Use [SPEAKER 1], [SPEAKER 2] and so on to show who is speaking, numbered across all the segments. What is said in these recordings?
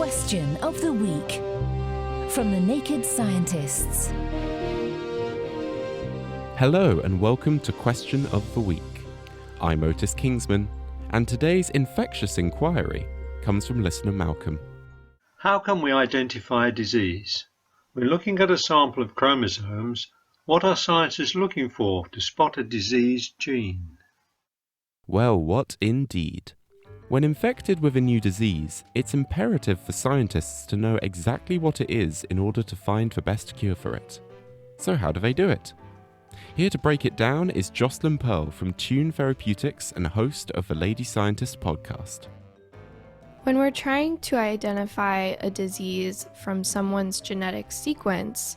[SPEAKER 1] Question of the Week from the Naked Scientists.
[SPEAKER 2] Hello and welcome to Question of the Week. I'm Otis Kingsman, and today's infectious inquiry comes from listener Malcolm.
[SPEAKER 3] How can we identify a disease? When looking at a sample of chromosomes, what are scientists looking for to spot a diseased gene?
[SPEAKER 2] Well, what indeed? When infected with a new disease, it's imperative for scientists to know exactly what it is in order to find the best cure for it. So how do they do it? Here to break it down is Jocelyn Pearl from Tune Therapeutics and host of the Lady Scientist podcast.
[SPEAKER 4] When we're trying to identify a disease from someone's genetic sequence,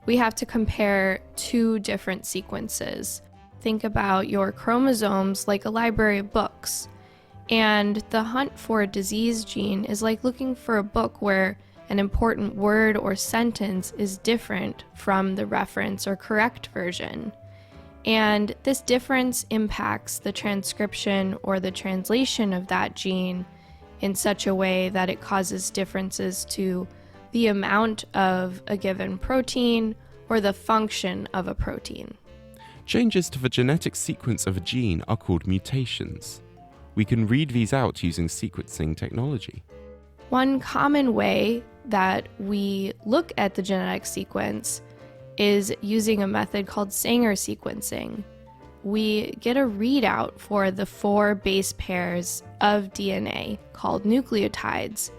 [SPEAKER 4] we have to compare two different sequences. Think about your chromosomes like a library of books. And the hunt for a disease gene is like looking for a book where an important word or sentence is different from the reference or correct version. And this difference impacts the transcription or the translation of that gene in such a way that it causes differences to the amount of a given protein or the function of a protein.
[SPEAKER 2] Changes to the genetic sequence of a gene are called mutations. We can read these out using sequencing technology.
[SPEAKER 4] One common way that we look at the genetic sequence is using a method called Sanger sequencing. We get a readout for the 4 base pairs of DNA called nucleotides,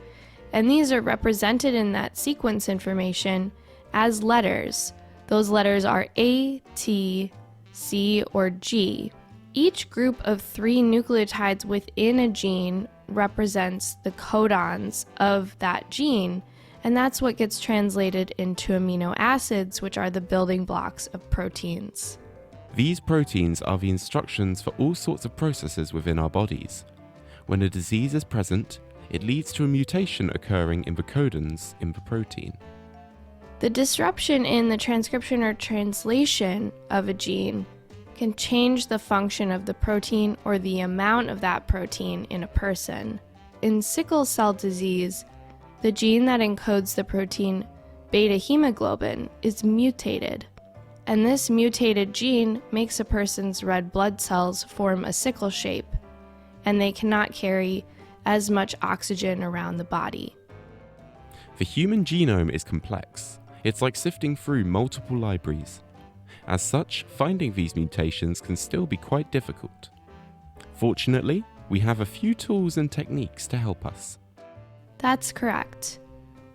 [SPEAKER 4] and these are represented in that sequence information as letters. Those letters are A, T, C, or G. Each group of 3 nucleotides within a gene represents the codons of that gene, and that's what gets translated into amino acids, which are the building blocks of proteins.
[SPEAKER 2] These proteins are the instructions for all sorts of processes within our bodies. When a disease is present, it leads to a mutation occurring in the codons in the protein.
[SPEAKER 4] The disruption in the transcription or translation of a gene can change the function of the protein or the amount of that protein in a person. In sickle cell disease, the gene that encodes the protein beta hemoglobin is mutated, and this mutated gene makes a person's red blood cells form a sickle shape, and they cannot carry as much oxygen around the body.
[SPEAKER 2] The human genome is complex. It's like sifting through multiple libraries. As such, finding these mutations can still be quite difficult. Fortunately, we have a few tools and techniques to help us.
[SPEAKER 4] That's correct.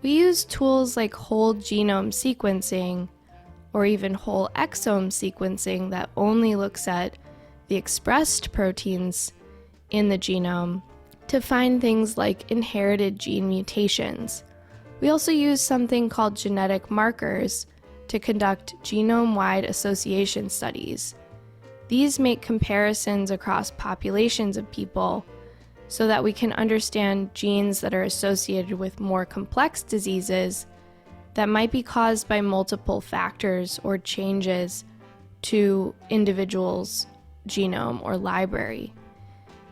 [SPEAKER 4] We use tools like whole genome sequencing or even whole exome sequencing that only looks at the expressed proteins in the genome to find things like inherited gene mutations. We also use something called genetic markers to conduct genome-wide association studies. These make comparisons across populations of people so that we can understand genes that are associated with more complex diseases that might be caused by multiple factors or changes to individuals' genome or library.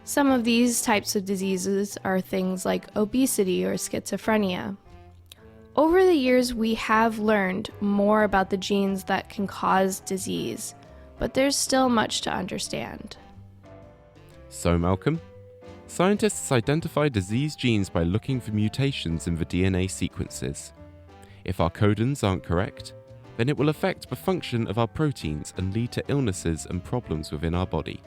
[SPEAKER 4] Some of these types of diseases are things like obesity or schizophrenia. Over the years, we have learned more about the genes that can cause disease, but there's still much to understand.
[SPEAKER 2] So, Malcolm, scientists identify disease genes by looking for mutations in the DNA sequences. If our codons aren't correct, then it will affect the function of our proteins and lead to illnesses and problems within our body.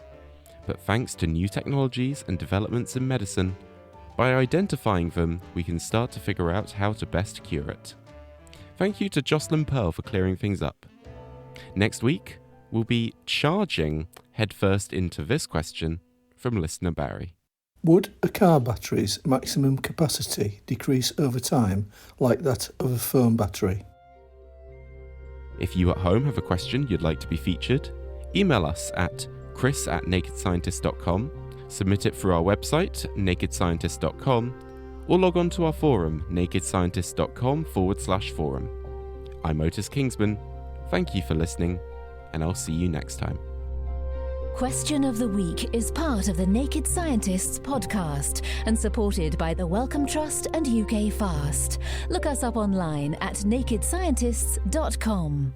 [SPEAKER 2] But thanks to new technologies and developments in medicine, by identifying them, we can start to figure out how to best cure it. Thank you to Jocelyn Pearl for clearing things up. Next week, we'll be charging headfirst into this question from listener Barry.
[SPEAKER 5] Would a car battery's maximum capacity decrease over time like that of a phone battery?
[SPEAKER 2] If you at home have a question you'd like to be featured, email us at chris@nakedscientist.com, submit it through our website, nakedscientist.com, or log on to our forum, nakedscientist.com/forum. I'm Otis Kingsman. Thank you for listening, and I'll see you next time.
[SPEAKER 1] Question of the Week is part of the Naked Scientists podcast and supported by the Wellcome Trust and UK Fast. Look us up online at nakedscientists.com.